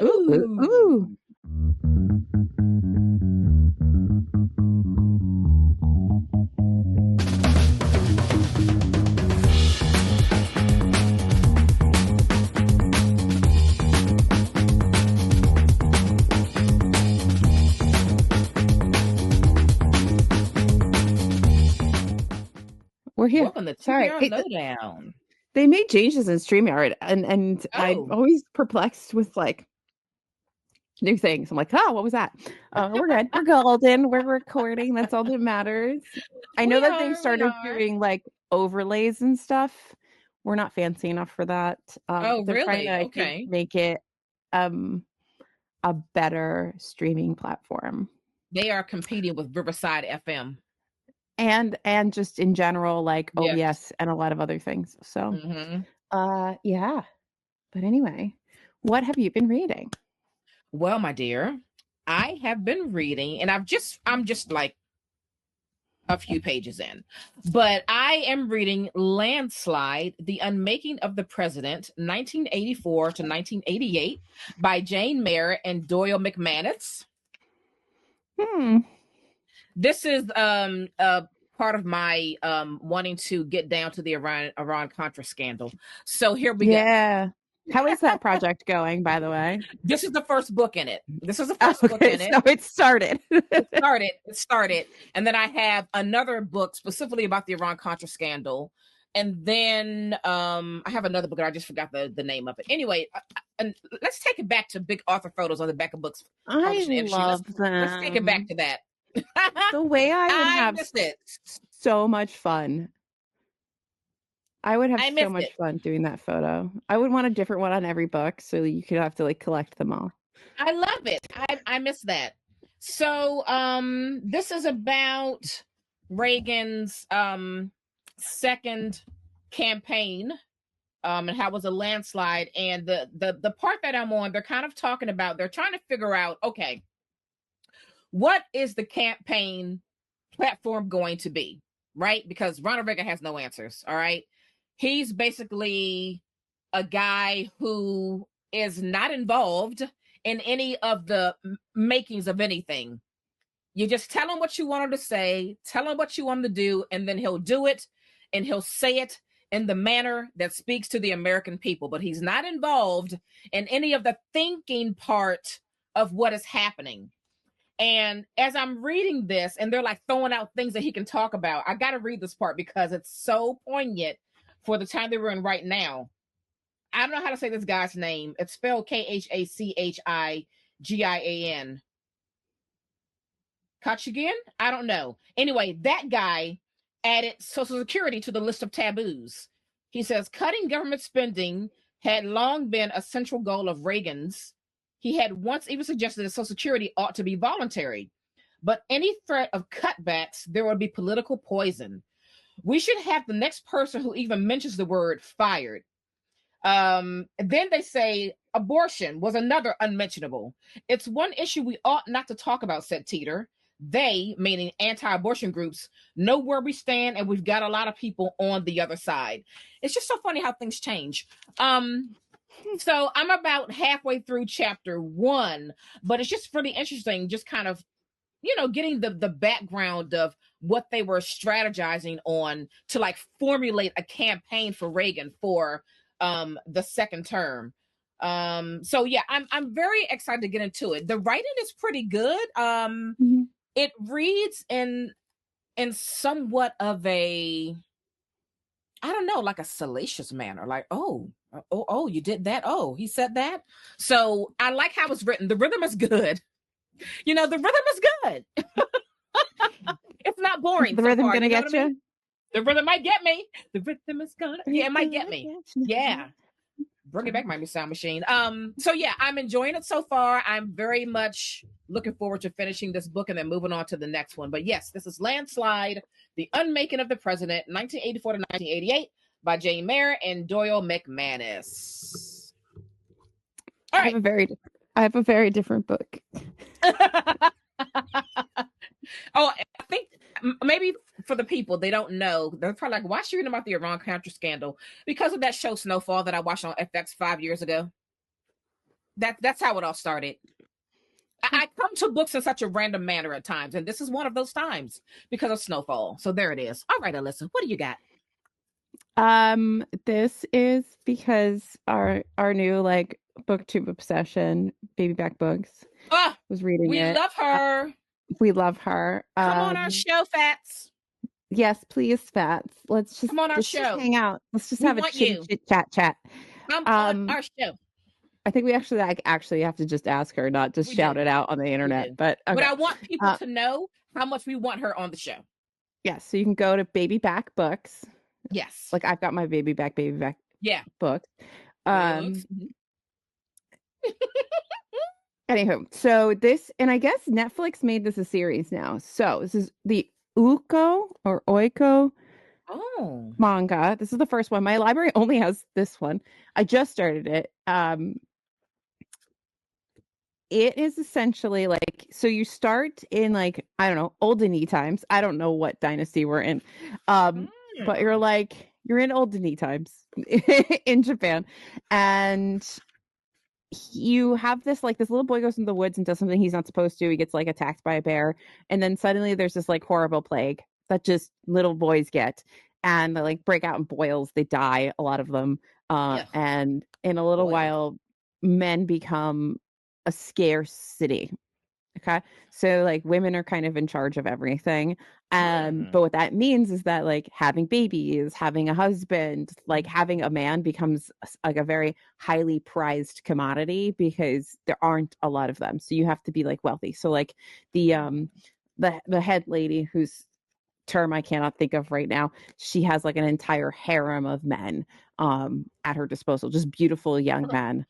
Ooh, ooh, ooh. We're here. Welcome to Sorry. TBR Lowdown. They made changes in StreamYard, and I'm always perplexed with like new things. I'm like, oh, what was that? We're good. We're golden. We're recording. That's all that matters. I know that they've started doing like overlays and stuff. We're not fancy enough for that. Oh, they're really? trying to, I think, make it a better streaming platform. They are competing with Riverside FM. And just in general, like OBS and a lot of other things. So, yeah. But anyway, what have you been reading? Well, my dear, I have been reading, and I'm just like a few pages in, but I am reading Landslide, The Unmaking of the President, 1984 to 1988 by Jane Mayer and Doyle McManus. This is part of my wanting to get down to the Iran-Contra scandal. So here we go. How is that project going, by the way? This is the first book in it. This is the first book in it. So it started. It started. And then I have another book specifically about the Iran-Contra scandal. And then I have another book, and I just forgot the name of it. Anyway, and let's take it back to big author photos on the back of books. I love them. Let's take it back to that. The way I would have so much fun. I would have so much fun doing that photo. I would want a different one on every book, so you could have to like collect them all. I love it. I miss that. So this is about Reagan's second campaign and how it was a landslide. And the part that I'm on, they're kind of talking about, they're trying to figure out, okay, what is the campaign platform going to be, right? Because Ronald Reagan has no answers, all right? He's basically a guy who is not involved in any of the makings of anything. You just tell him what you want him to say, tell him what you want him to do, and then he'll do it, and he'll say it in the manner that speaks to the American people. But he's not involved in any of the thinking part of what is happening. And as I'm reading this, and they're like throwing out things that he can talk about, I got to read this part because it's so poignant for the time that we're in right now. I don't know how to say this guy's name. It's spelled Khachigian. Kachigian? I don't know. Anyway, that guy added Social Security to the list of taboos. He says, cutting government spending had long been a central goal of Reagan's. He had once even suggested that Social Security ought to be voluntary. But any threat of cutbacks, there would be political poison. We should have the next person who even mentions the word fired. Then they say abortion was another unmentionable. It's one issue we ought not to talk about, said Teeter. They, meaning anti-abortion groups, know where we stand, and we've got a lot of people on the other side. It's just so funny how things change. So I'm about halfway through chapter 1, but it's just really interesting, just kind of, getting the background of what they were strategizing on to like formulate a campaign for Reagan for the second term. So yeah, I'm very excited to get into it. The writing is pretty good. It reads in somewhat of a, I don't know, like a salacious manner, like, oh, you did that. Oh, he said that. So I like how it's written. The rhythm is good. The rhythm is good. It's not boring. The rhythm gonna get you? I mean? The rhythm might get me. The rhythm is gonna, it might get me. Yeah. Bring it back, my sound machine. So yeah, I'm enjoying it so far. I'm very much looking forward to finishing this book and then moving on to the next one. But yes, this is Landslide, The Unmaking of the President, 1984 to 1988 by Jane Mayer and Doyle McManus. All right. I have a very different book. Oh, I think maybe for the people, they don't know. They're probably like, why is she reading about the Iran-Contra scandal? Because of that show Snowfall that I watched on FX 5 years ago. That's how it all started. I come to books in such a random manner at times, and this is one of those times because of Snowfall. So there it is. All right, Alyssa, what do you got? This is because our new like booktube obsession, Baby Back Books, Oh, was reading we it. love her. We love her. Come on our show, Fats. Yes, please, Fats. Come on our Let's just show. hang out. Let's just We have a want chitty you. chit chat. Come on Um, our show. I think we actually have to just ask her, not just We shout do. it out on the internet. But But okay. I want people to know how much we want her on the show. Yes, so you can go to Baby Back Books. Yes. Like I've got my Baby Back Yeah. book. Books. Anywho, so this, and I guess Netflix made this a series now. So this is the Oiko manga. This is the first one. My library only has this one. I just started it. It is essentially like, so you start in like, I don't know, olden times. I don't know what dynasty we're in. But you're in olden times in Japan. And you have this little boy goes into the woods and does something he's not supposed to. He gets like attacked by a bear, and then suddenly there's this like horrible plague that just little boys get, and they like break out in boils. They die, a lot of them, and in a little while, men become a scarcity. Okay. So like women are kind of in charge of everything. But what that means is that like having babies, having a husband, like having a man becomes like a very highly prized commodity because there aren't a lot of them. So you have to be like wealthy. So like the head lady, whose term I cannot think of right now, she has like an entire harem of men at her disposal, just beautiful young men.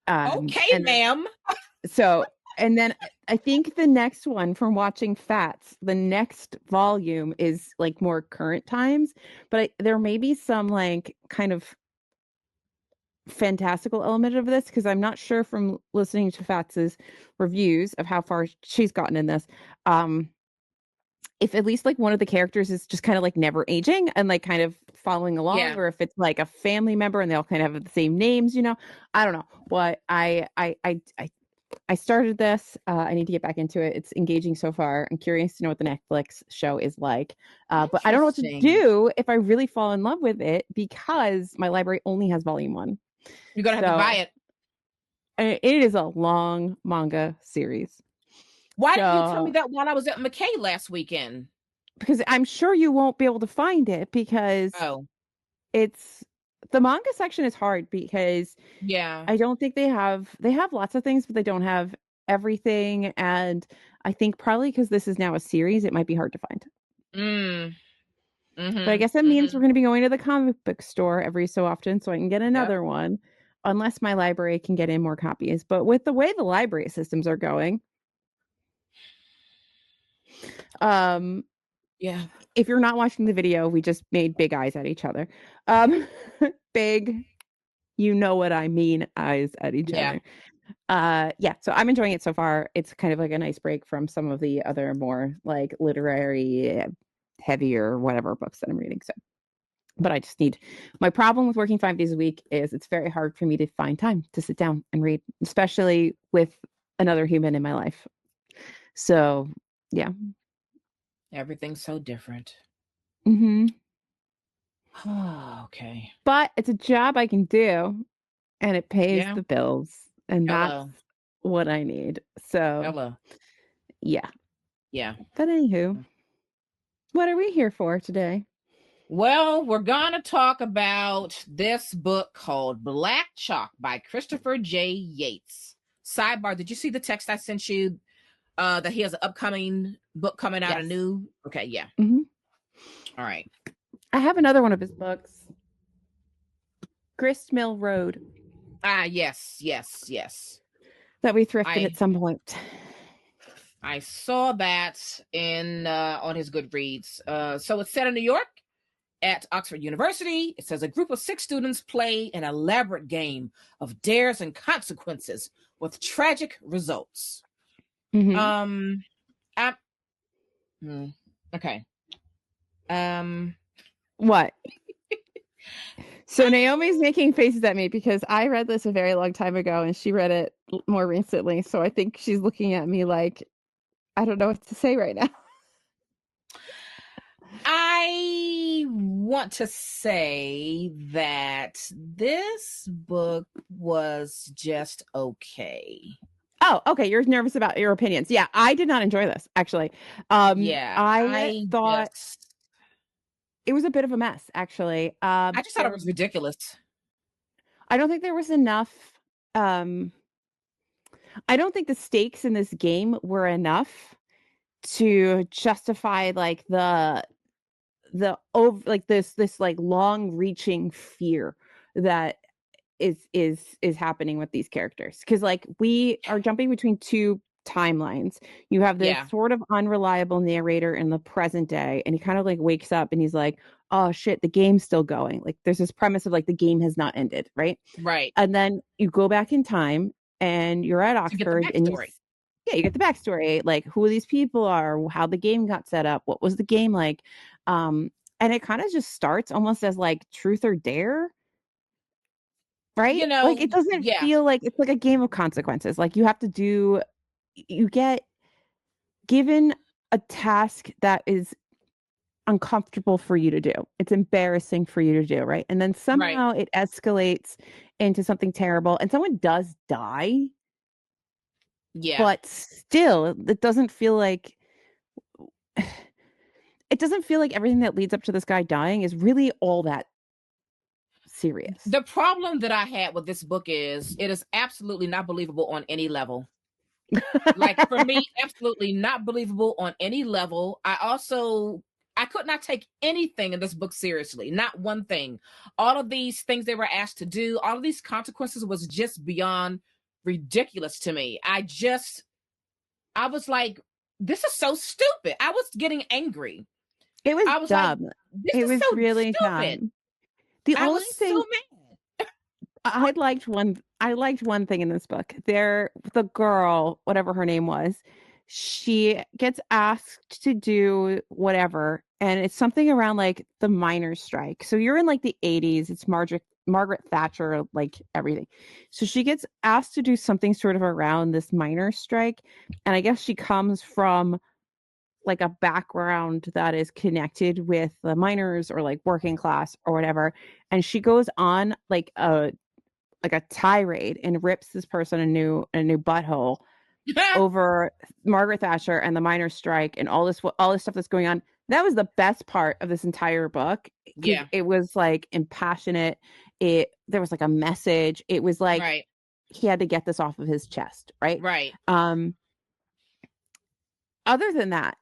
Okay, ma'am. So, and then I think the next one, from watching Fats, the next volume is like more current times, but there may be some like kind of fantastical element of this because I'm not sure from listening to Fats's reviews of how far she's gotten in this. If at least like one of the characters is just kind of like never aging and like kind of following along, or if it's like a family member and they all kind of have the same names, I don't know. What I started this. I need to get back into it. It's engaging so far. I'm curious to know what the Netflix show is like. But I don't know what to do if I really fall in love with it because my library only has volume 1. You're going to have to buy it. It is a long manga series. Why didn't you tell me that while I was at McKay last weekend? Because I'm sure you won't be able to find it because the manga section is hard because I don't think they have lots of things, but they don't have everything. And I think probably because this is now a series, it might be hard to find. But I guess that means we're going to be going to the comic book store every so often so I can get another one, unless my library can get in more copies. But with the way the library systems are going, if you're not watching the video, we just made big eyes at each other. Big, you know what I mean, eyes at each other. So I'm enjoying it so far. It's kind of like a nice break from some of the other more like literary, heavier, whatever books that I'm reading. So, but I just need, my problem with working 5 days a week is it's very hard for me to find time to sit down and read, especially with another human in my life. So, yeah. Everything's so different. Okay. But it's a job I can do and it pays the bills. And that's what I need. So, yeah. But anywho, what are we here for today? Well, we're going to talk about this book called Black Chalk by Christopher J. Yates. Sidebar, did you see the text I sent you that he has an upcoming book coming out anew? Okay, yeah. All right. I have another one of his books. Grist Mill Road. Yes. That we thrifted at some point. I saw that on his Goodreads. So it's set in New York at Oxford University. It says a group of 6 students play an elaborate game of dares and consequences with tragic results. Okay. What? So Naomi's making faces at me because I read this a very long time ago and she read it more recently. So I think she's looking at me like, I don't know what to say right now. I want to say that this book was just okay. Oh, okay. You're nervous about your opinions. Yeah, I did not enjoy this actually. Yeah, I thought it was a bit of a mess, actually. I just thought it was ridiculous. I don't think there was enough. Um, I don't think the stakes in this game were enough to justify like the over like this like long reaching fear that is happening with these characters, because like we are jumping between two timelines. You have this Yeah, sort of unreliable narrator in the present day, and he kind of like wakes up and he's like, oh shit, the game's still going. Like there's this premise of like the game has not ended, right? right. And then you go back in time and you're at To get the Oxford and backstory. yeah, you get the backstory, like who these people are, how the game got set up, what was the game like. And it kind of just starts almost as like truth or dare, You right? Like know, it doesn't yeah, feel like it's like a game of consequences. Like you get given a task that is uncomfortable for you to do. It's embarrassing for you to do, right? And then right. somehow it escalates into something terrible and someone does die, Yeah. but still it doesn't feel like everything that leads up to this guy dying is really all that serious. The problem that I had with this book is it is absolutely not believable on any level. Like for me, absolutely not believable on any level. I could not take anything in this book seriously, not one thing. All of these things they were asked to do, all of these consequences was just beyond ridiculous to me. I was like, this is so stupid. I was getting angry. It was I was like, dumb. this It is was so really stupid. dumb. The I only was so thing mad. I liked one thing in this book. The girl, whatever her name was, she gets asked to do whatever, and it's something around like the miners' strike. So you're in like the 80s. It's Margaret Thatcher, like everything. So she gets asked to do something sort of around this miners' strike, and I guess she comes from like a background that is connected with the miners or like working class or whatever, and she goes on like a tirade and rips this person a new butthole over Margaret Thatcher and the miners' strike and all this stuff that's going on. That was the best part of this entire book because Yeah, it was like impassionate. There was like a message. It was like right, he had to get this off of his chest, right? right. Um, Other than that,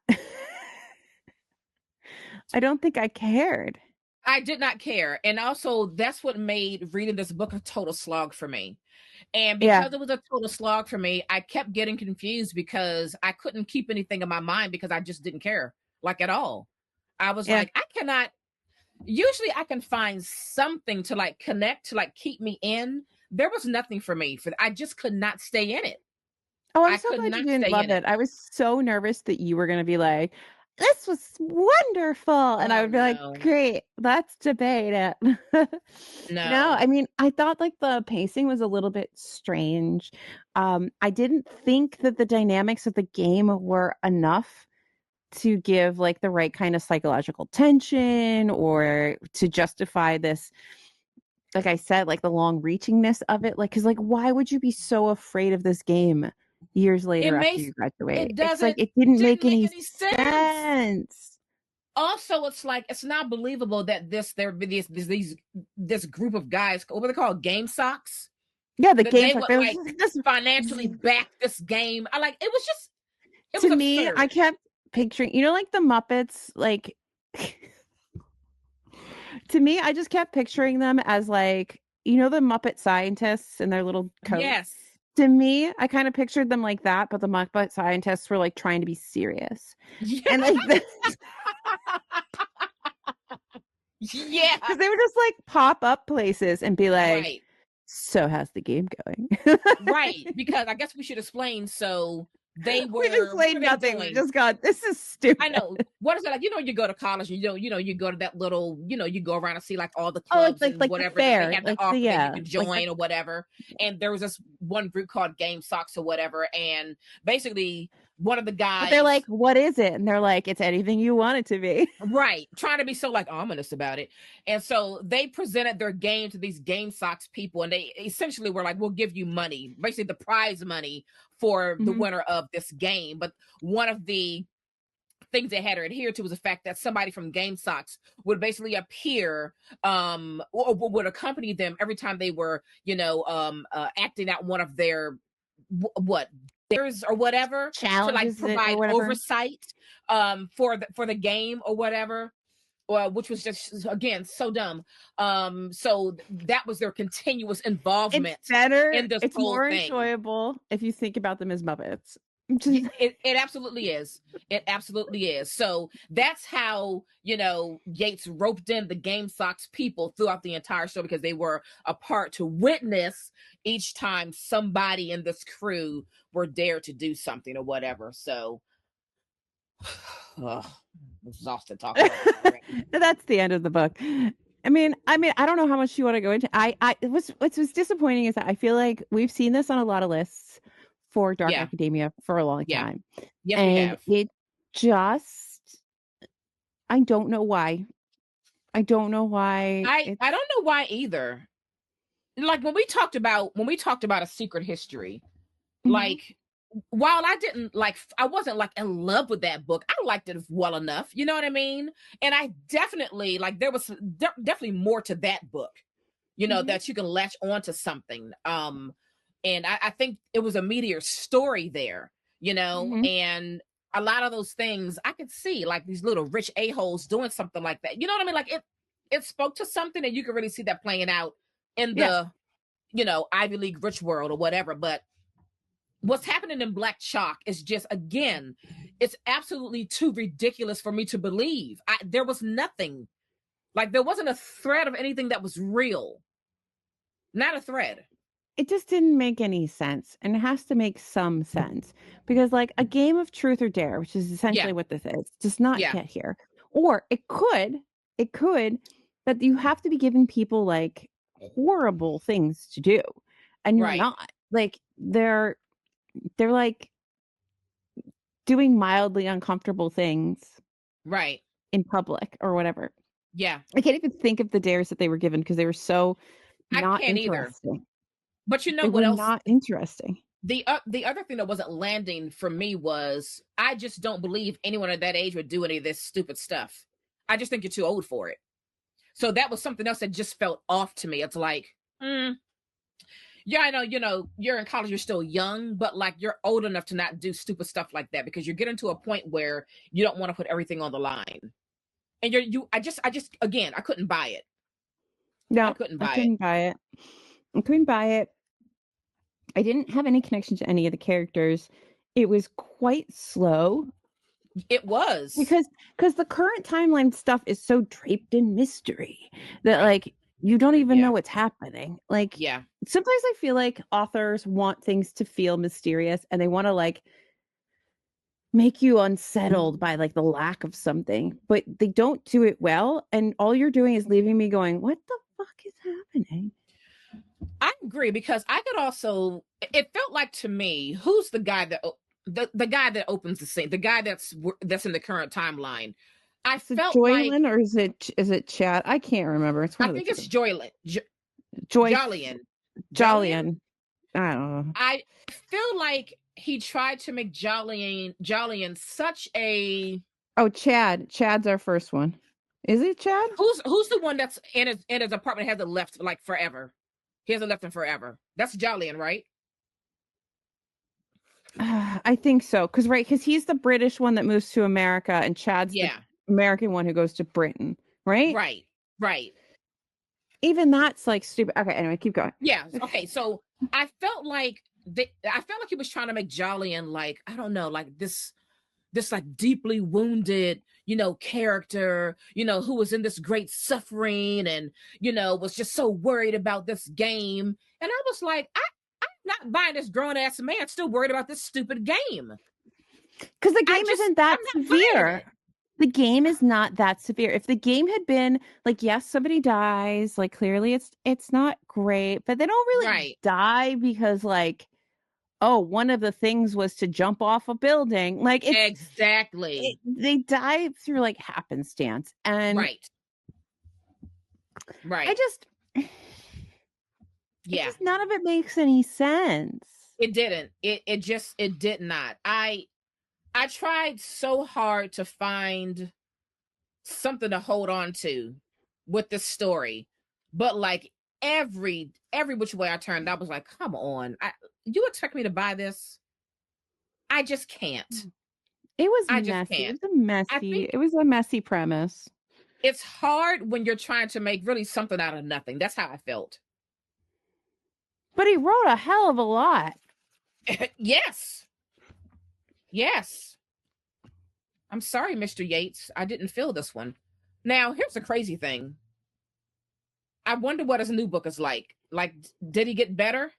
I don't think I cared. I did not care. And also, that's what made reading this book a total slog for me. And Yeah, because it was a total slog for me, I kept getting confused because I couldn't keep anything in my mind because I just didn't care, like at all. I was yeah. like, I cannot, usually I can find something to like connect, to like keep me in. There was nothing for me. I just could not stay in it. Oh, I'm I so could glad you not didn't stay love in it. it. I was so nervous that you were going to be like, this was wonderful. And I Oh, would be like, no, great, let's debate it. No, no. I mean, I thought like the pacing was a little bit strange. I didn't think that the dynamics of the game were enough to give like the right kind of psychological tension or to justify this, like I said, like the long reachingness of it. Like, cause like, why would you be so afraid of this game years It later after makes, you graduate? it It's like, doesn't, it didn't make didn't make any any sense. sense. Also, it's like it's not believable that this group of guys, what were they called, game socks, Yeah, the that they game's like, would there's like this. financially back this game. I like, it was just, it To was me, I absurd. kept picturing, like the Muppets, like, to me, I just kept picturing them as like, the Muppet scientists in their little coats. Yes. To me, I kind of pictured them like that, but the Muppet scientists were like trying to be serious. Yeah. And like, Yeah. because they would just like pop up places and be like, Right. so how's the game going? Right. Because I guess we should explain. So they We just were, what were played they nothing. We doing? just got, this is I stupid. know what is it like? You go to college, you go to that little, you go around and see like all the Oh, clubs and the whatever that they fair, had to like offer that you yeah, could join or whatever. And there was this one group called Game Socks or whatever, and basically one of the but they're like, guys, what is it? And they're like, it's anything you want it to be. right, trying to be so like ominous about it. And so they presented their game to these Game Socks people, and they essentially were like, we'll give you money, basically the prize money for the winner of this game. But one of the things they had to adhere to was the fact that somebody from Game Socks would basically appear or would accompany them every time they were acting out one of their what theirs or whatever, Challenges to like provide or whatever. oversight for the game or whatever, which was just again so dumb. So that was their continuous involvement. It's better. In this It's whole more thing. enjoyable if you think about them as Muppets. It absolutely is. It absolutely is. So that's how, Yates roped in the Game Socks people throughout the entire show, because they were a part to witness each time somebody in this crew were dared to do something or whatever. So I'm exhausted talking about it. That's the end of the book. I mean, I don't know how much you want to go into. What's disappointing is that I feel like we've seen this on a lot of lists for Dark Academia for a long time. Yes, and we have. It just, I don't know why. I don't know why. I don't know why either. Like when we talked about A Secret History, like while I wasn't like in love with that book, I liked it well enough, you know what I mean? And I definitely there was definitely more to that book, that you can latch onto something. And I think it was a meteor story there, and a lot of those things I could see, like these little rich a-holes doing something like that. You know what I mean? Like it spoke to something, and you could really see that playing out in the, Ivy League rich world or whatever. But what's happening in Black Chalk is just, again, it's absolutely too ridiculous for me to believe. There was nothing, there wasn't a thread of anything that was real. Not a thread. It just didn't make any sense, and it has to make some sense, because like a game of truth or dare, which is essentially what this is, does not get here. Or it could, but you have to be giving people like horrible things to do, and you're not. Like they're like doing mildly uncomfortable things in public or whatever. I can't even think of the dares that they were given because they were so not interesting. Either. But you know what else? Not interesting. The other thing that wasn't landing for me was, I just don't believe anyone at that age would do any of this stupid stuff. I just think you're too old for it. So that was something else that just felt off to me. It's like, yeah, I know, you're in college, you're still young, but like you're old enough to not do stupid stuff like that, because you're getting to a point where you don't want to put everything on the line. And I just again, I couldn't buy it. No, I couldn't buy it. I didn't have any connection to any of the characters. It was quite slow. It was. Because the current timeline stuff is so draped in mystery that like you don't even know what's happening. Like sometimes I feel like authors want things to feel mysterious, and they want to like make you unsettled by like the lack of something, but they don't do it well, and all you're doing is leaving me going, what the fuck is happening? I agree, because I could also, it felt like to me, who's the guy that the guy that opens the scene, the guy that's in the current timeline. I felt Doyle, or is it Chad? I can't remember. It's one of the two. It's Joylin. Jolyon. I don't know. I feel like he tried to make Jolyon such a... Oh, Chad. Chad's our first one. Is it Chad? Who's the one that's in his apartment, hasn't left like forever? He hasn't left in forever. That's Jolyon, right? I think so. Because he's the British one that moves to America, and Chad's the American one who goes to Britain, right? Right. Even that's like stupid. Okay, anyway, keep going. Yeah. Okay. So I felt like he was trying to make Jolyon like, I don't know, like this like deeply wounded, character, who was in this great suffering and, was just so worried about this game. And I was like, I'm not buying this grown ass man still worried about this stupid game. Because the game isn't that severe. The game is not that severe. If the game had been like, yes, somebody dies, like clearly it's not great, but they don't really Right. die because like, oh, one of the things was to jump off a building. Like Exactly. they die through like happenstance. And Right. I Right. just it Yeah. just none of it makes any sense. It didn't. It did not. I tried so hard to find something to hold on to with this story, but like every which way I turned, I was like, come on. You expect me to buy this? I just can't. It was I just messy. can't. I think It was a messy premise. it's hard when you're trying to make really something out of nothing. That's how I felt. But he wrote a hell of a lot. Yes. Yes. I'm sorry, Mr. Yates. I didn't feel this one. Now, here's the crazy thing. I wonder what his new book is like. Like, did he get better?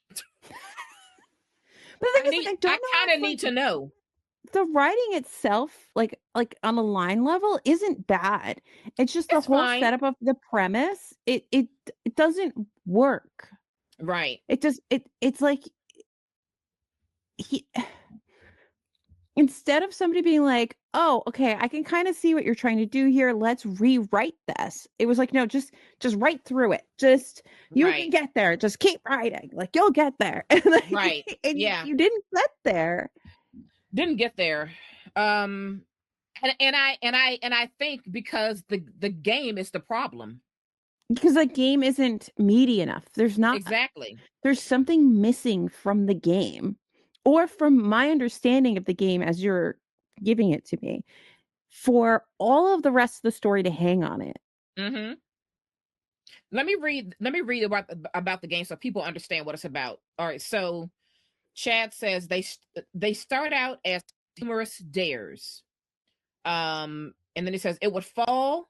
But the thing is, like, I don't I know kind if of need to know. the writing itself, like on a line level, isn't bad. It's just the It's whole fine. setup of the premise. It doesn't work. Right. It's like he instead of somebody being like, oh, okay, I can kind of see what you're trying to do here. Let's rewrite this. It was like, no, just write through it. Just you can Right. get there. Just keep writing. Like you'll get there. And, Right. like, and Yeah. you didn't get there. Didn't get there. And I think because the game is the problem. Because the game isn't meaty enough. Exactly. There's something missing from the game, or from my understanding of the game as you're giving it to me, for all of the rest of the story to hang on it. Mm-hmm. Let me read about the game so people understand what it's about. All right. So Chad says they start out as humorous dares. And then he says it would fall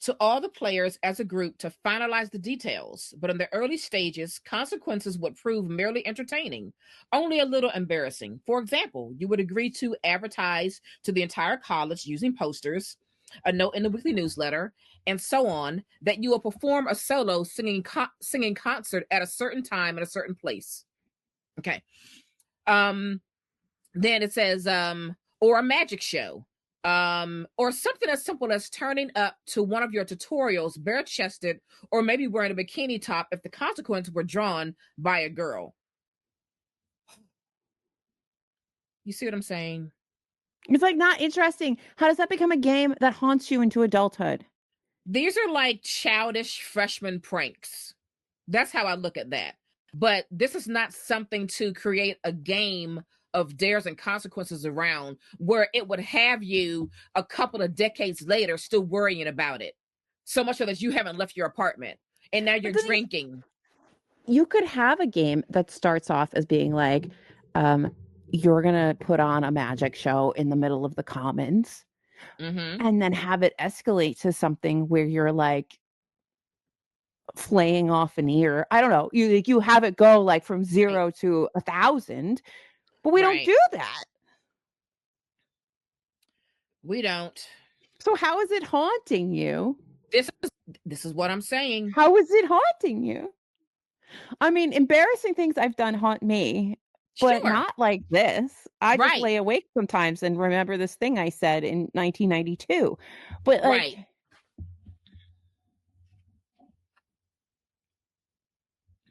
to all the players as a group to finalize the details, but in the early stages, consequences would prove merely entertaining, only a little embarrassing. For example, you would agree to advertise to the entire college using posters, a note in the weekly newsletter, and so on, that you will perform a solo singing concert at a certain time in a certain place. Okay. Then it says, or a magic show, or something as simple as turning up to one of your tutorials bare chested, or maybe wearing a bikini top if the consequence were drawn by a girl. You see what I'm saying? It's like not interesting. How does that become a game that haunts you into adulthood? These are like childish freshman pranks. That's how I look at that. But this is not something to create a game of dares and consequences around where it would have you a couple of decades later still worrying about it. So much so that you haven't left your apartment and now you're drinking. You could have a game that starts off as being like, you're gonna put on a magic show in the middle of the commons, and then have it escalate to something where you're like flaying off an ear. I don't know. You have it go like from 0 to 1,000, but we don't Right. do that. We don't. So how is it haunting you? This is what I'm saying. How is it haunting you? I mean, embarrassing things I've done haunt me, but Sure. not like this. I just Right. lay awake sometimes and remember this thing I said in 1992. But like, Right.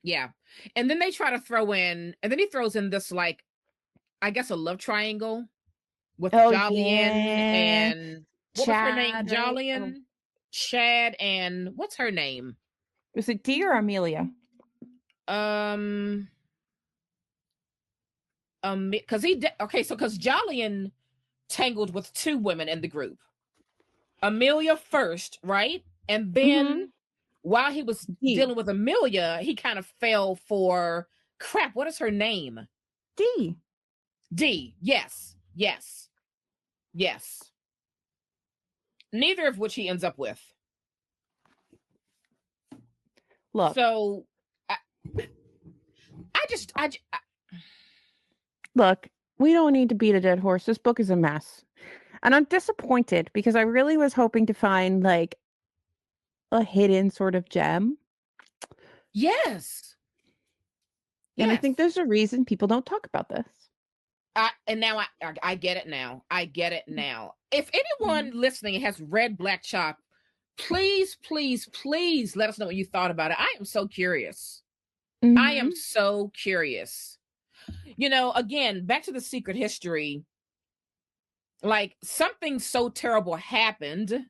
Yeah. And then they try to throw in, and then he throws in this, like, I guess a love triangle with oh Jolien yeah, and what was her name? Chad, right? Jolien, Chad, and what's her name? Was it D or Amelia? Um, because because Jolien tangled with two women in the group. Amelia first, right? And then while he was dealing with Amelia, he kind of fell for crap. What is her name? D. D. Yes. Yes. Yes. Neither of which he ends up with. Look. So look, we don't need to beat a dead horse. This book is a mess. And I'm disappointed because I really was hoping to find like a hidden sort of gem. Yes. And I Yes. think there's a reason people don't talk about this. And now I get it now. I get it now. If anyone Mm-hmm. listening has read Black Chalk, please, please, please let us know what you thought about it. I am so curious. I am so curious. Again, back to the secret history, like something so terrible happened,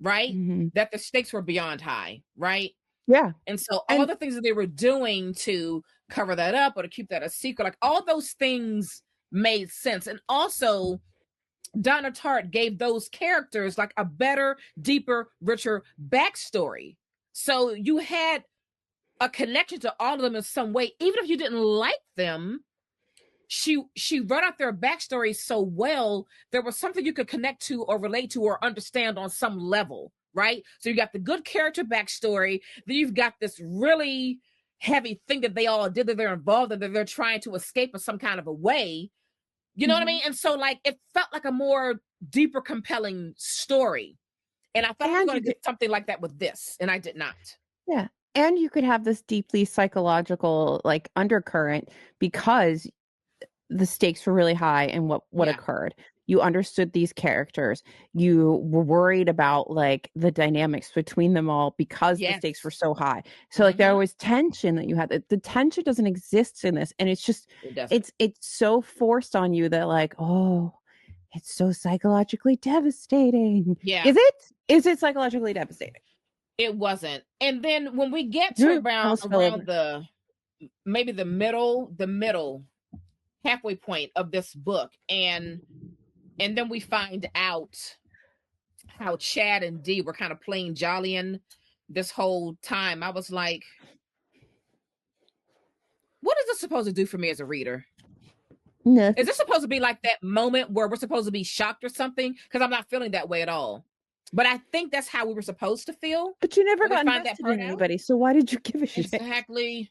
right? Mm-hmm. That the stakes were beyond high, right? Yeah. And so all And the things that they were doing to cover that up or to keep that a secret, like all those things made sense. And also, Donna Tartt gave those characters like a better, deeper, richer backstory. So you had a connection to all of them in some way, even if you didn't like them. She wrote out their backstory so well, there was something you could connect to or relate to or understand on some level, right? So you got the good character backstory, then you've got this really heavy thing that they all did, that they're involved in, that they're trying to escape in some kind of a way. You know what I mean? And so like it felt like a more deeper, compelling story. And I thought I was going to get something like that with this, and I did not. Yeah. And you could have this deeply psychological like undercurrent because the stakes were really high and what occurred. You understood these characters. You were worried about like the dynamics between them all because the stakes were so high. So like there was tension that you had. The tension doesn't exist in this, and it's just it's so forced on you that like, oh, it's so psychologically devastating. Yeah. Is it psychologically devastating? It wasn't. And then when we get to around maybe the middle halfway point of this book, and then we find out how Chad and Dee were kind of playing Jolyon this whole time, I was like, what is this supposed to do for me as a reader? Nothing. Is this supposed to be like that moment where we're supposed to be shocked or something? Because I'm not feeling that way at all. But I think that's how we were supposed to feel. But you never got invested in anybody, so why did you give a shit? Exactly.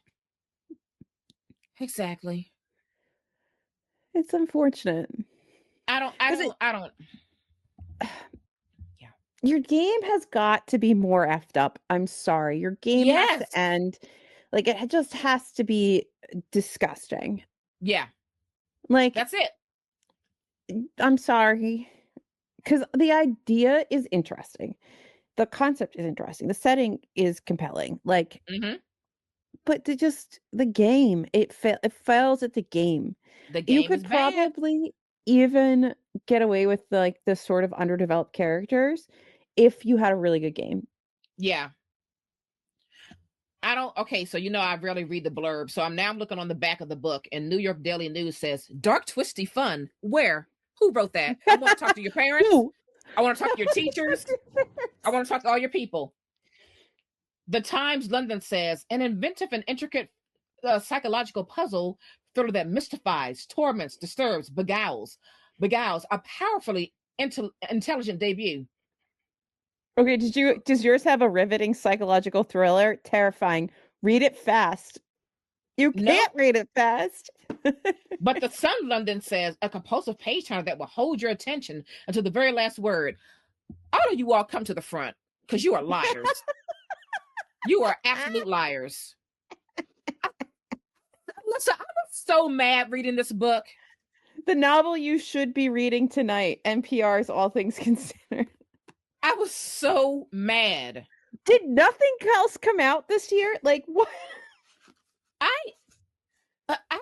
It's unfortunate. I don't. Yeah. Your game has got to be more effed up. I'm sorry. Your game has to end. Like it just has to be disgusting. Yeah. Like that's it. I'm sorry. Because the idea is interesting. The concept is interesting. The setting is compelling. Like but the game, it fails at the game. You could probably even get away with like the sort of underdeveloped characters if you had a really good game. Yeah. Okay, so I rarely read the blurb. So I'm looking on the back of the book, and New York Daily News says, dark, twisty fun. Where? Who wrote that? I want to talk to your parents. I want to talk to your teachers. I want to talk to all your people. The Times London says, an inventive and intricate psychological puzzle thriller that mystifies, torments, disturbs, beguiles a powerfully intelligent debut. Okay, does yours have a riveting psychological thriller? Terrifying. Read it fast. You can't read it fast. But the Sun London says a compulsive page turner that will hold your attention until the very last word. All of you all come to the front because you are liars. You are absolute liars. Listen, I was so mad reading this book. The novel you should be reading tonight, NPR's All Things Considered. I was so mad. Did nothing else come out this year? Like what? I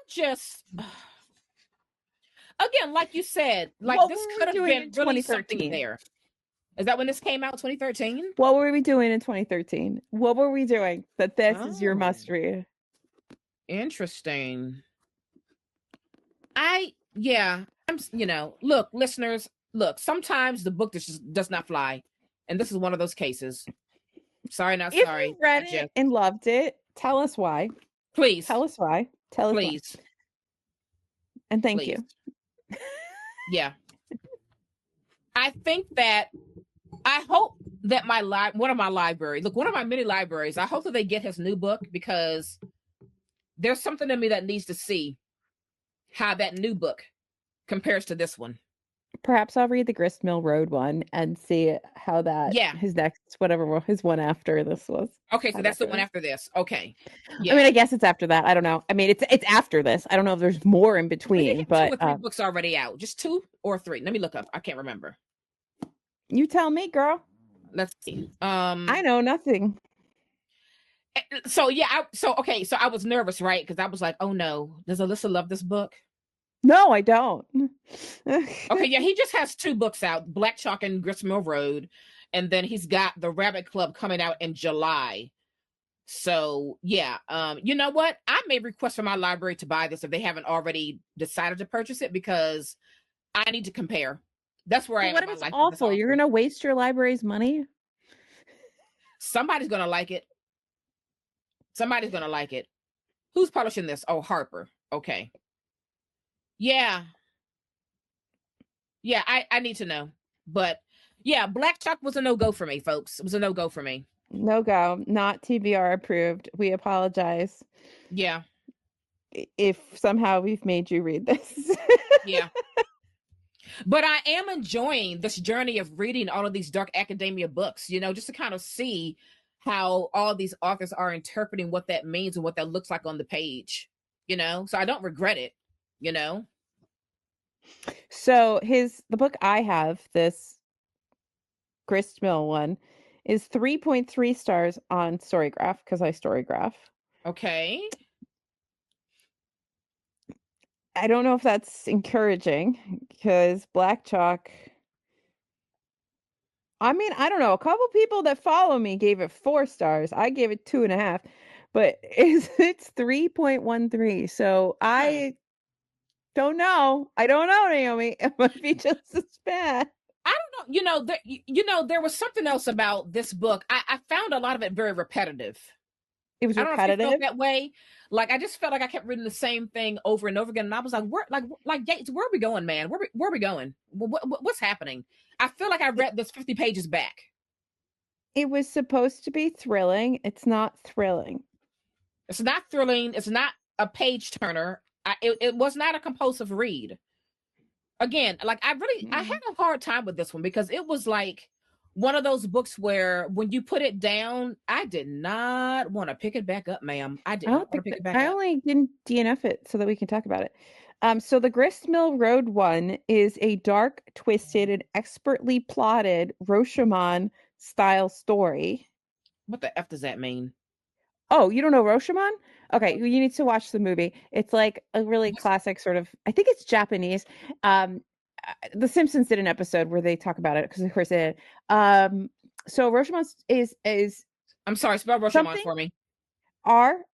just again, like you said, like what this could have been really something there. Is that when this came out, 2013? What were we doing in 2013? What were we doing that this is your must read? Interesting. Look, listeners, sometimes the book just does not fly. And this is one of those cases. Sorry, not sorry. If you read it and loved it, tell us why. Please. Tell us why. Tell us why. And thank you. Yeah. I hope that one of my many libraries, I hope that they get his new book, because there's something in me that needs to see how that new book compares to this one. Perhaps I'll read the Gristmill Road one and see how that Yeah. his next whatever his one after this was. Okay, so How's that's the after one this? after this. Okay. I mean, Yeah. I guess it's after that. I don't know. I mean, it's after this. I don't know if there's more in I think he between, had two but or three books already out. Just two or three. Let me look up. I can't remember. you tell me, girl. Let's see. I know nothing. So yeah, so okay, so I was nervous, right? Because I was like, oh no, does Alyssa love this book? No, I don't. Okay, yeah, he just has two books out, Black Chalk and Gristmill Road, and then he's got The Rabbit Club coming out in July. So yeah, you know what? I may request for my library to buy this if they haven't already decided to purchase it because I need to compare. That's where I am What in if my it's life with this awful? You're author. gonna waste your library's money? Somebody's gonna like it. Somebody's gonna like it. Who's publishing this? Oh, Harper. Okay. Yeah. Yeah, I need to know. But yeah, Black Chalk was a no-go for me, folks. It was a no-go for me. No go. Not TBR approved. We apologize Yeah. if somehow we've made you read this. Yeah. But I am enjoying this journey of reading all of these dark academia books, just to kind of see how all these authors are interpreting what that means and what that looks like on the page. So I don't regret it. So the book I have, this Gristmill one, is 3.3 stars on Storygraph because I Storygraph. Okay. I don't know if that's encouraging because Black Chalk. I mean, I don't know. A couple people that follow me gave it 4 stars. I gave it 2.5, but it's 3.13. So Huh. I don't know. I don't know, Naomi. It might be just as bad. I don't know. There was something else about this book. I found a lot of it very repetitive. It was I don't know if you felt repetitive. that way. Like I just felt like I kept reading the same thing over and over again, and I was like, "Where, like Yates, where are we going, man? Where are we going? What's happening?" I feel like I It, read this 50 pages back. it was supposed to be thrilling. It's not thrilling. It's not thrilling. It's not a page turner. It was not a compulsive read. Again, like I Mm. had a hard time with this one because it was like one of those books where when you put it down, I did not want to pick it back up, ma'am. I I did not don't want think to pick that it back I up. only didn't DNF it so that we can talk about it. So the Gristmill Road one is a dark, twisted, and expertly plotted Rashomon style story. What the F does that mean? Oh, you don't know Rashomon? Okay, you need to watch the movie. It's like a really What's classic sort of, I think it's Japanese. The Simpsons did an episode where they talk about it because of course it. So Rashomon is I'm sorry, spell Rashomon something for me. Rashomon.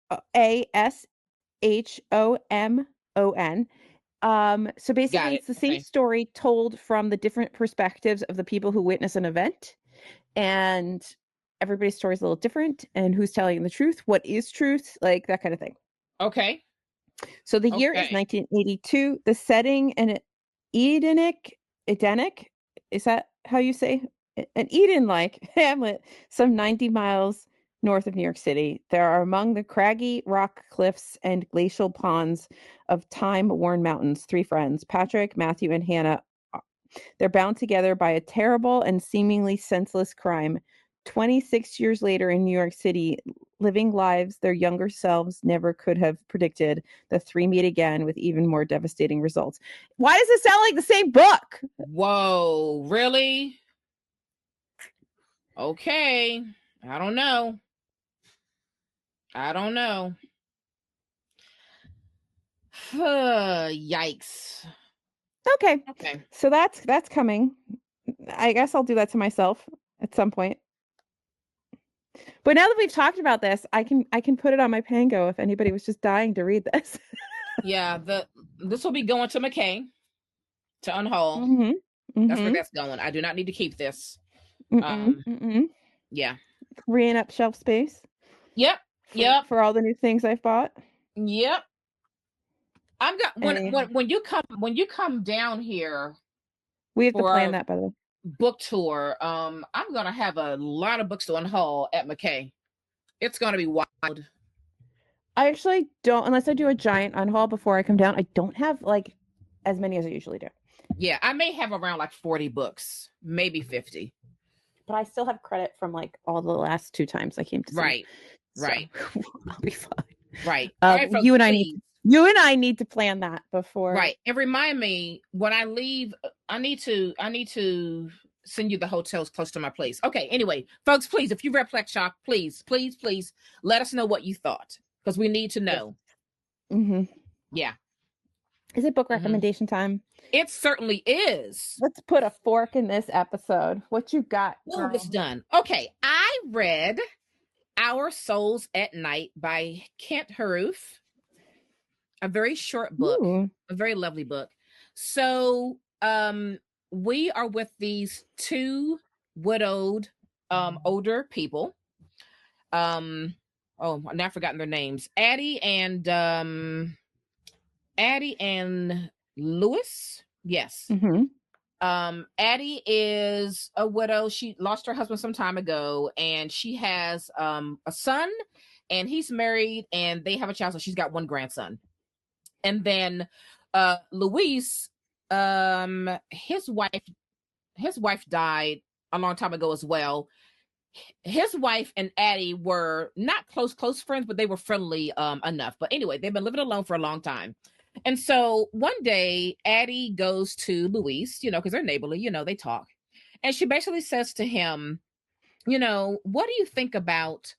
So Got basically, it. it's the same Okay. story told from the different perspectives of the people who witness an event, and everybody's story is a little different. And who's telling the truth? What is truth? Like that kind of thing. Okay. So the year is Okay. 1982. The setting an Edenic, is that how you say? An Eden-like hamlet, some 90 miles north of New York City. There are among the craggy rock cliffs and glacial ponds of time-worn mountains, three friends, Patrick, Matthew, and Hannah. They're bound together by a terrible and seemingly senseless crime. 26 years later in New York City, living lives their younger selves never could have predicted, the three meet again with even more devastating results. Why does it sound like the same book? Whoa, really? Okay. I don't know. I don't know. Yikes. Okay. Okay. So that's coming. I guess I'll do that to myself at some point. But now that we've talked about this, I can put it on my Pango if anybody was just dying to read this. Yeah, this will be going to McKay to unhaul. Mhm. That's where Mhm. that's going. I do not need to keep this. Mm-mm. Um, Mm-mm. yeah. Freeing up shelf space Yep. for Yep. for all the new things I've bought. Yep. I'm got And when you come down here we have to for plan our that, by the way. book tour, I'm gonna have a lot of books to unhaul at McKay. It's gonna be wild. I actually don't, unless I do a giant unhaul before I come down. I don't have like as many as I usually do. Yeah, I may have around like 40 books, maybe 50. But I still have credit from like all the last 2 times I came to see. Right. Right. So I'll be fine. Right. All right, folks, you and please. you and I need to plan that before. Right. And remind me when I leave, I need to send you the hotels close to my place. Okay. Anyway, folks, please, if you read Plex Shock, please let us know what you thought, because we need to know. Mm-hmm. Yeah. Is it book recommendation time? It certainly is. Let's put a fork in this episode. What you got? Oh, it's done. Okay. I read Our Souls at Night by Kent Haruf. A very short book. Ooh. A very lovely book. So we are with these 2 widowed older people. Oh, I've now forgotten their names. Addie and Lewis. Yes. Mm-hmm. Addie is a widow. She lost her husband some time ago, and she has a son, and he's married, and they have a child, so she's got 1 grandson. And then Luis, his wife died a long time ago as well. His wife and Addie were not close friends, but they were friendly enough. But anyway, they've been living alone for a long time. And so one day, Addie goes to Luis, because they're neighborly, they talk. And she basically says to him, what do you think about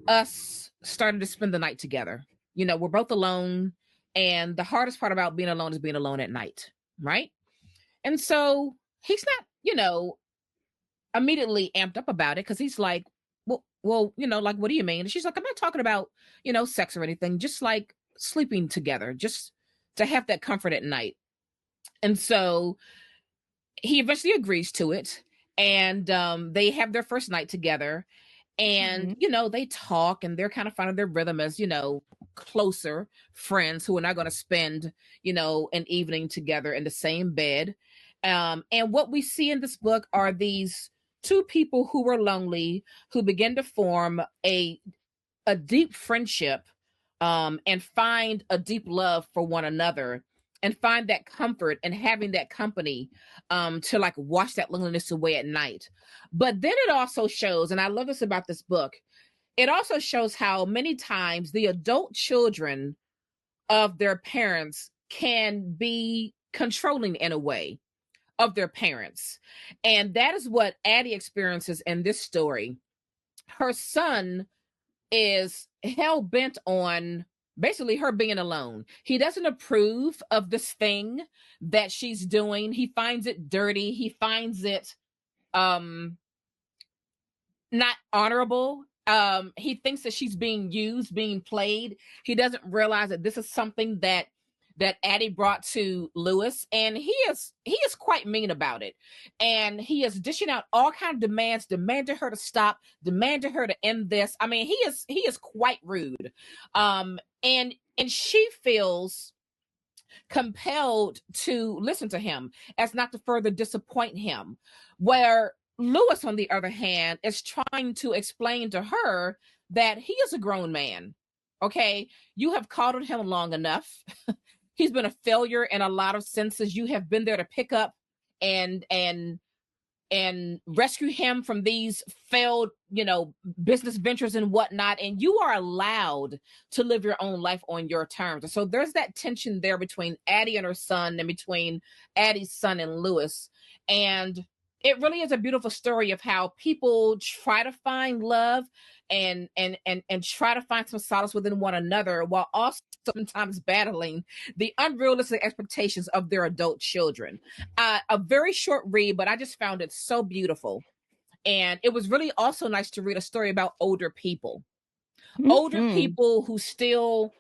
us starting to spend the night together? We're both alone. And the hardest part about being alone is being alone at night, right? And so he's not, immediately amped up about it, because he's like, well, like, what do you mean? And she's like, I'm not talking about, sex or anything, just like sleeping together, just to have that comfort at night. And so he eventually agrees to it, and they have their first night together. And, they talk, and they're kind of finding their rhythm as, closer friends who are not going to spend, an evening together in the same bed. And what we see in this book are these 2 people who were lonely, who begin to form a deep friendship, and find a deep love for one another, and find that comfort and having that company to like wash that loneliness away at night. But then it also shows, and I love this about this book, it also shows how many times the adult children of their parents can be controlling in a way of their parents. And that is what Addie experiences in this story. Her son is hell-bent on basically her being alone. He doesn't approve of this thing that she's doing. He finds it dirty. He finds it not honorable. He thinks that she's being used, being played. He doesn't realize that this is something that Addie brought to Lewis, and he is quite mean about it. And he is dishing out all kinds of demands, demanding her to stop, demanding her to end this. I mean, he is quite rude. And she feels compelled to listen to him as not to further disappoint him. Where Lewis, on the other hand, is trying to explain to her that he is a grown man. Okay, you have coddled him long enough. He's been a failure in a lot of senses. You have been there to pick up and rescue him from these failed, business ventures and whatnot. And you are allowed to live your own life on your terms. And so there's that tension there between Addie and her son, and between Addie's son and Lewis. And it really is a beautiful story of how people try to find love and try to find some solace within one another, while also sometimes battling the unrealistic expectations of their adult children. A very short read, but I just found it so beautiful. And it was really also nice to read a story about older people. Mm-hmm. Older people who still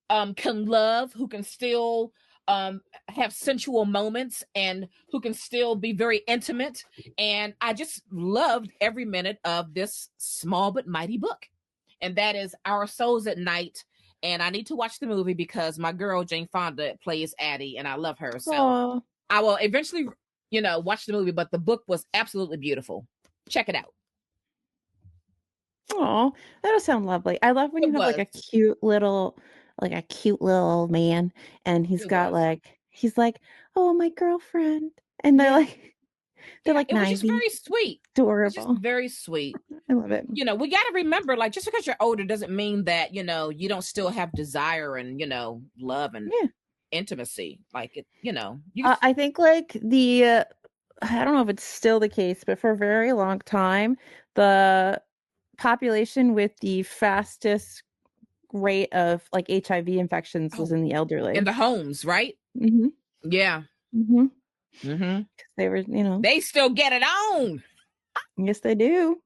can love, who can still have sensual moments, and who can still be very intimate. And I just loved every minute of this small but mighty book. And that is Our Souls at Night. And I need to watch the movie because my girl Jane Fonda plays Addie, and I love her. So aww. I will eventually, watch the movie, but the book was absolutely beautiful. Check it out. Oh, that'll sound lovely. I love when you have like a cute little old man, and he's got like he's like, "Oh, my girlfriend," and they're like It was just 90, very sweet. It's just adorable. very sweet. I love it. We got to remember, like, just because you're older doesn't mean that, you don't still have desire and, love and Yeah. intimacy. Like, I think like I don't know if it's still the case, but for a very long time, the population with the fastest rate of like HIV infections was in the in elderly. the homes, right? Mm-hmm. Yeah. Mm-hmm. Mm-hmm. They were, They still get it on. yes, they do.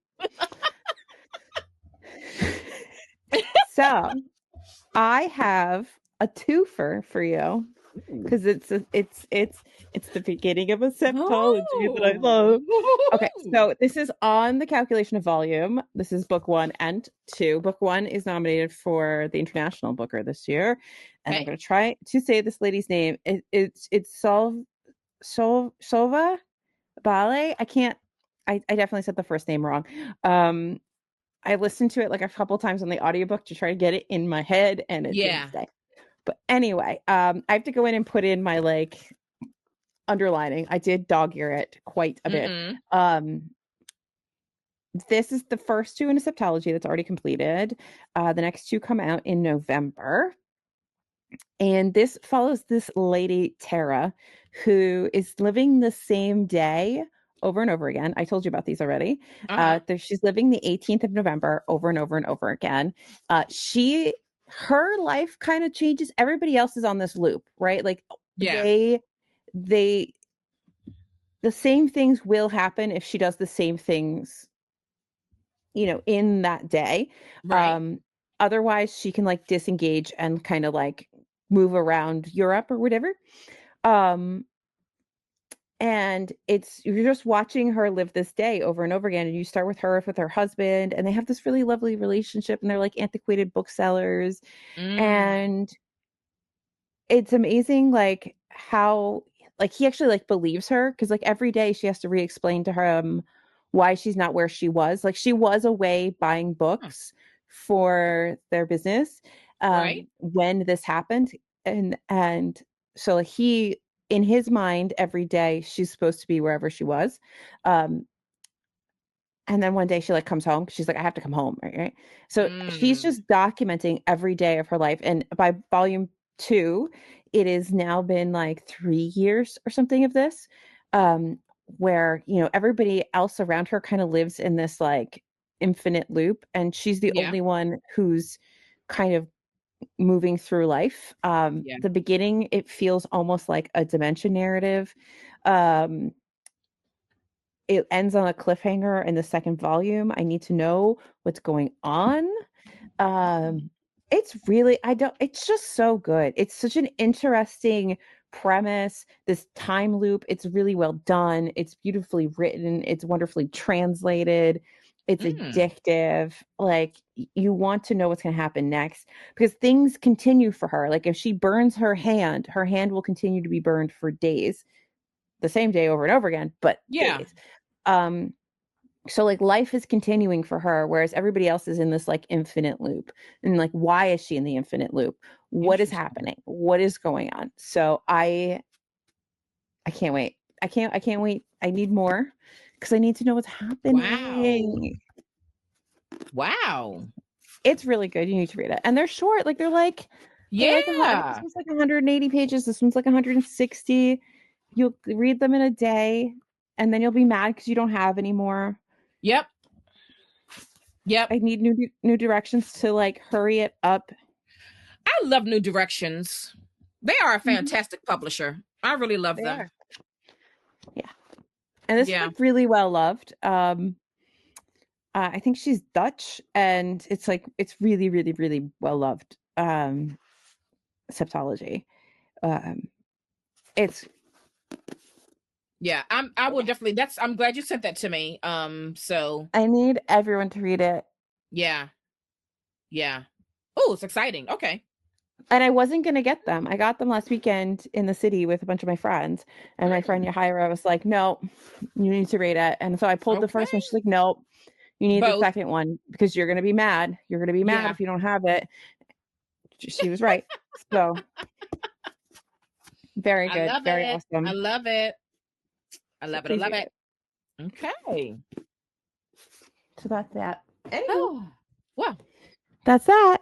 So I have a twofer for you because it's the beginning of a septology that I love. Okay, so this is on the calculation of volume. This is book 1 and 2. Book 1 is nominated for the International Booker this year, and I'm going to try to say this lady's name. It's Solvej Balle. I can't. I definitely said the first name wrong. I listened to it like a couple times on the audiobook to try to get it in my head, and it didn't stay. But anyway, I have to go in and put in my like underlining. I did dog ear it quite a bit. This is the first 2 in a septology that's already completed. The next 2 come out in November. And this follows this lady, Tara, who is living the same day over and over again. I told you about these already. She's living the 18th of November over and over and over again. Her life kind of changes. Everybody else is on this loop, right? Like the same things will happen if she does the same things, in that day. Right. Otherwise she can like disengage and kind of like move around Europe or whatever. And you're just watching her live this day over and over again. And you start with her husband, and they have this really lovely relationship, and they're like antiquated booksellers. And it's amazing like how like he actually like believes her, because like every day she has to re-explain to her why she's not where she was. Like she was away buying books for their business when this happened. And so like he, in his mind, every day she's supposed to be wherever she was. And then one day she like comes home. She's like, I have to come home. Right. So she's just documenting every day of her life. And by volume 2, it has now been like 3 years or something of this, where, everybody else around her kind of lives in this like infinite loop. And she's the only one who's kind of moving through life. The beginning, it feels almost like a dementia narrative. It ends on a cliffhanger in the second volume. I need to know what's going on. It's just so good. It's such an interesting premise, this time loop. It's really well done. It's beautifully written. It's wonderfully translated. It's addictive. Like you want to know what's going to happen next, because things continue for her. Like if she burns her hand will continue to be burned for days, the same day over and over again, but days. So like life is continuing for her, whereas everybody else is in this like infinite loop. And like, why is she in the infinite loop? What is happening? What is going on? So I can't wait. I can't wait. I need more because I need to know what's happening. Wow. It's really good. You need to read it. And they're short. Like they're like this one's like 180 pages. This one's like 160. You'll read them in a day, and then you'll be mad because you don't have any more. Yep. I need new directions to like hurry it up. I love New Directions. They are a fantastic publisher. I really love them. Yeah. And this is like really well loved. I think she's Dutch, and it's really, really, really well loved. Septology. It's I will definitely. I'm glad you sent that to me. So I need everyone to read it. Yeah. Oh, it's exciting. Okay. And I wasn't gonna get them. I got them last weekend in the city with a bunch of my friends, and my friend Yahira was like, "No, you need to read it." And so I pulled the first one. She's like, "No, you need the second one because you're gonna be mad. You're gonna be mad if you don't have it." She was right. So Very good. Very awesome. I love it. I love it. I love it. Okay. So that's that. Oh, well, that's that.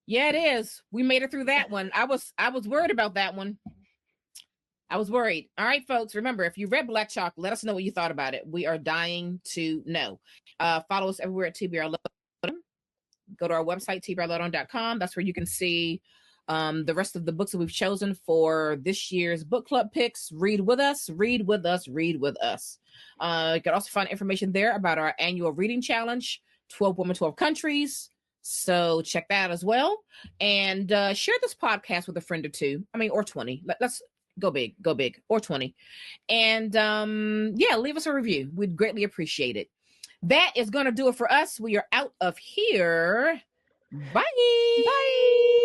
Yeah, it is. We made it through that one. I was worried about that one. I was worried. All right, folks. Remember, if you read Black Chalk, let us know what you thought about it. We are dying to know. Follow us everywhere at TBR Lowdown. Go to our website, tbrlowdown.com. That's where you can see the rest of the books that we've chosen for this year's book club picks. Read with us, read with us, read with us. You can also find information there about our annual reading challenge, 12 Women, 12 Countries. So check that as well. And share this podcast with a friend or two. I mean, or 20. Let's go big, or 20. And leave us a review. We'd greatly appreciate it. That is going to do it for us. We are out of here. Bye. Bye.